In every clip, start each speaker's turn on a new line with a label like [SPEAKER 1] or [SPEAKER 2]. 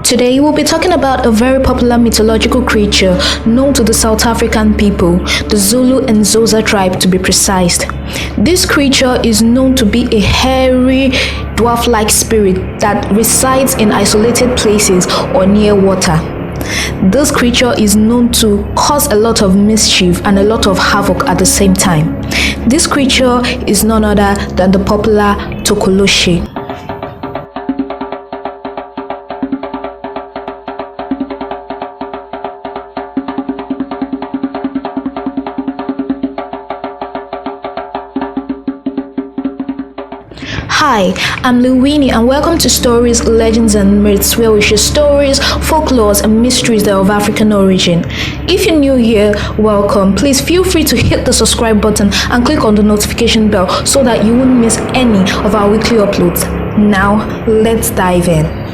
[SPEAKER 1] Today we'll be talking about a very popular mythological creature known to the South African people, the Zulu and Xhosa tribe to be precise. This creature is known to be a hairy, dwarf-like spirit that resides in isolated places or near water. This creature is known to cause a lot of mischief and a lot of havoc at the same time. This creature is none other than the popular Tokoloshe. Hi, I'm Luwini and welcome to Stories, Legends and Myths, where we share stories, folklores and mysteries that are of African origin. If you're new here, welcome. Please feel free to hit the subscribe button and click on the notification bell so that you won't miss any of our weekly uploads. Now, let's dive in.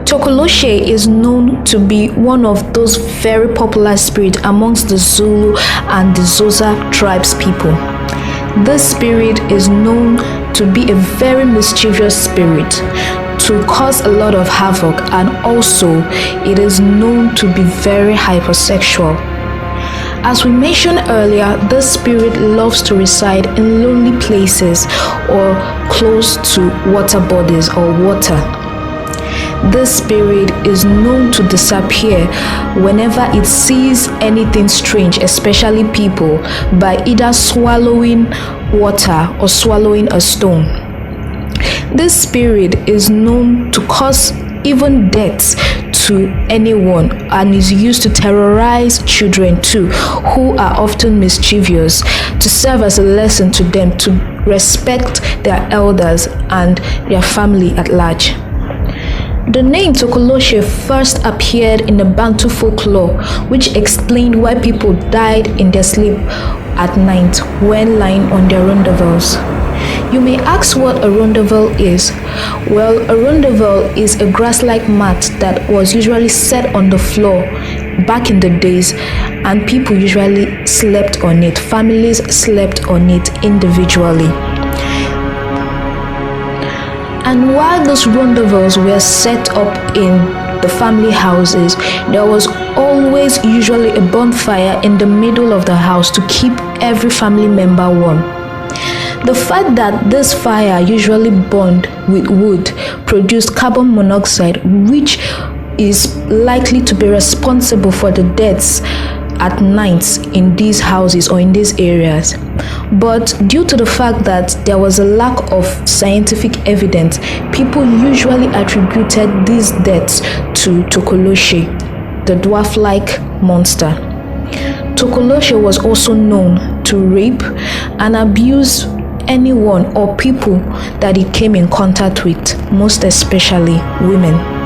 [SPEAKER 1] Tokoloshe is known to be one of those very popular spirits amongst the Zulu and the Xhosa tribes people. This spirit is known to be a very mischievous spirit, to cause a lot of havoc, and also it is known to be very hypersexual. As we mentioned earlier, this spirit loves to reside in lonely places or close to water bodies or water. This spirit is known to disappear whenever it sees anything strange, especially people, by either swallowing water or swallowing a stone. This spirit is known to cause even deaths to anyone and is used to terrorize children too, who are often mischievous, to serve as a lesson to them to respect their elders and their family at large. The name Tokoloshe first appeared in the Bantu folklore, which explained why people died in their sleep at night when lying on their rondavels. You may ask what a rondavel is. Well, a rondavel is a grass-like mat that was usually set on the floor back in the days, and people usually slept on it. Families slept on it individually. And while those rondavels were set up in the family houses, there was always usually a bonfire in the middle of the house to keep every family member warm. The fact that this fire usually burned with wood produced carbon monoxide, which is likely to be responsible for the deaths at night in these houses or in these areas. But due to the fact that there was a lack of scientific evidence, people usually attributed these deaths to Tokoloshe, the dwarf-like monster. Tokoloshe was also known to rape and abuse anyone or people that he came in contact with, most especially women.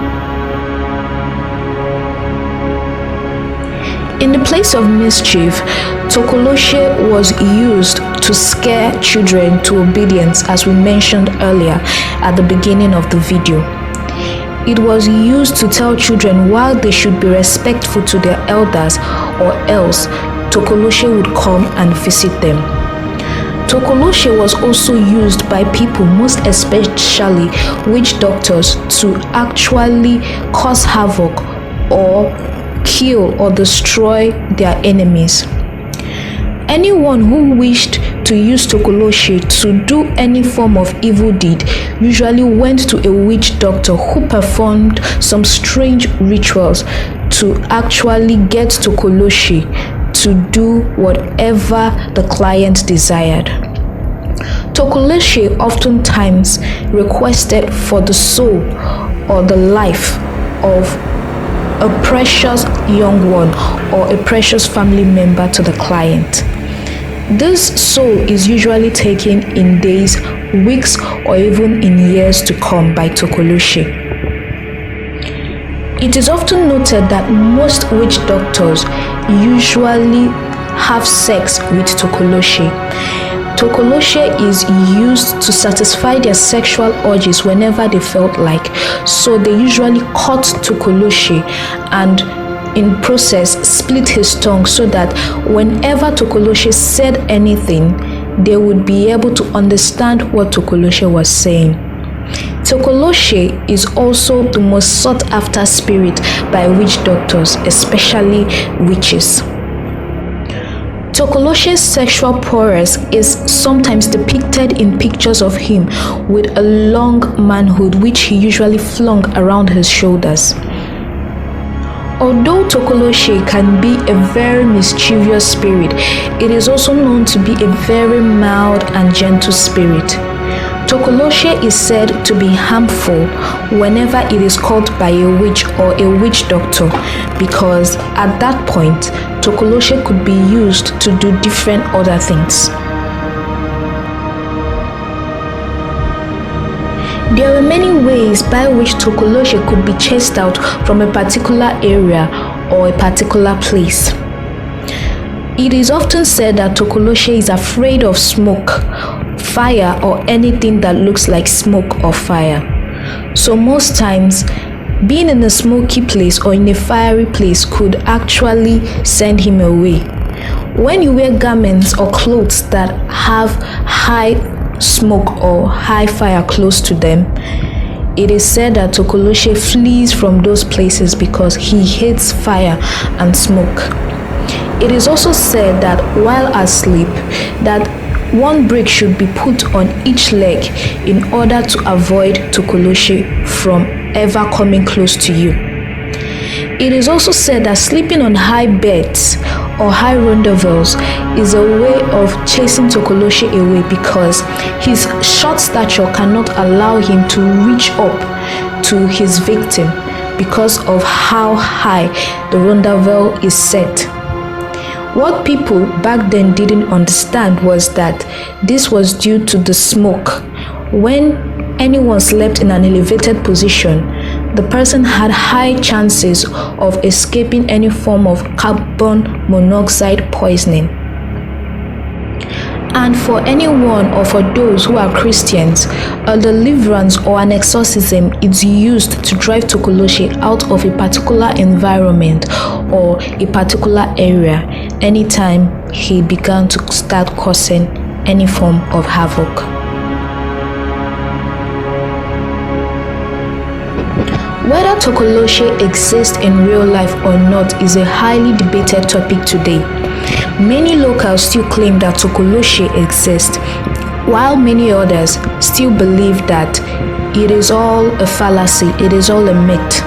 [SPEAKER 1] In the place of mischief, Tokoloshe was used to scare children to obedience, as we mentioned earlier at the beginning of the video. It was used to tell children why they should be respectful to their elders, or else Tokoloshe would come and visit them. Tokoloshe was also used by people, most especially witch doctors, to actually cause havoc or kill or destroy their enemies. Anyone who wished to use Tokoloshe to do any form of evil deed usually went to a witch doctor who performed some strange rituals to actually get Tokoloshe to do whatever the client desired. Tokoloshe oftentimes requested for the soul or the life of a precious young one or a precious family member to the client. This soul is usually taken in days, weeks, or even in years to come by Tokoloshe. It is often noted that most witch doctors usually have sex with Tokoloshe. Tokoloshe is used to satisfy their sexual urges whenever they felt like, so they usually cut Tokoloshe and in process split his tongue so that whenever Tokoloshe said anything, they would be able to understand what Tokoloshe was saying. Tokoloshe is also the most sought after spirit by witch doctors, especially witches. Tokoloshe's sexual prowess is sometimes depicted in pictures of him with a long manhood which he usually flung around his shoulders. Although Tokoloshe can be a very mischievous spirit, it is also known to be a very mild and gentle spirit. Tokoloshe is said to be harmful whenever it is caught by a witch or a witch doctor, because at that point, Tokoloshe could be used to do different other things. There are many ways by which Tokoloshe could be chased out from a particular area or a particular place. It is often said that Tokoloshe is afraid of smoke, fire, or anything that looks like smoke or fire. So most times, being in a smoky place or in a fiery place could actually send him away. When you wear garments or clothes that have high smoke or high fire close to them, it is said that Tokoloshe flees from those places because he hates fire and smoke. It is also said that while asleep, that one brick should be put on each leg in order to avoid Tokoloshe from ever coming close to you. It is also said that sleeping on high beds or high rendezvous is a way of chasing Tokoloshe away, because his short stature cannot allow him to reach up to his victim because of how high the rendezvous is set. What people back then didn't understand was that this was due to the smoke. When anyone slept in an elevated position, the person had high chances of escaping any form of carbon monoxide poisoning. And for anyone or for those who are Christians, a deliverance or an exorcism is used to drive Tokoloshe out of a particular environment or a particular area anytime he began to start causing any form of havoc. Whether Tokoloshe exists in real life or not is a highly debated topic today. Many locals still claim that Tokoloshe exists, while many others still believe that it is all a fallacy, it is all a myth.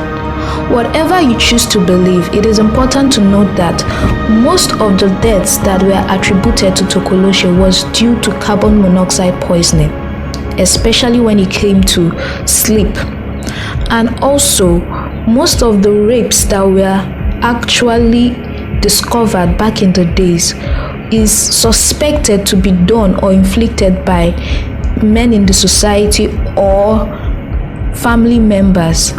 [SPEAKER 1] Whatever you choose to believe, it is important to note that most of the deaths that were attributed to Tokoloshe was due to carbon monoxide poisoning, especially when it came to sleep. And also, most of the rapes that were actually discovered back in the days is suspected to be done or inflicted by men in the society or family members,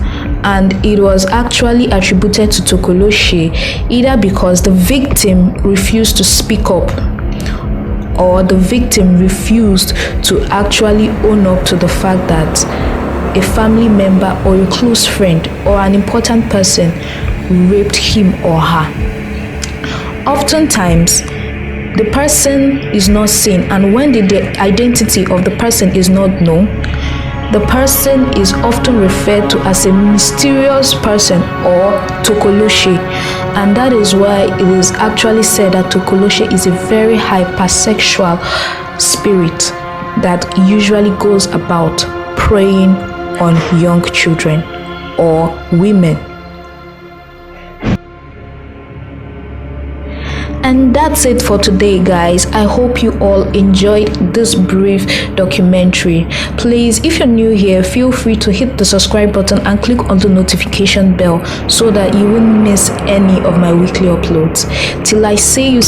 [SPEAKER 1] and it was actually attributed to Tokoloshe either because the victim refused to speak up or the victim refused to actually own up to the fact that a family member or a close friend or an important person raped him or her. Oftentimes, the person is not seen, and when the identity of the person is not known, the person is often referred to as a mysterious person or Tokoloshe, and that is why it is actually said that Tokoloshe is a very hypersexual spirit that usually goes about preying on young children or women. And that's it for today, guys. I hope you all enjoyed this brief documentary. Please, if you're new here, feel free to hit the subscribe button and click on the notification bell so that you won't miss any of my weekly uploads. Till I see you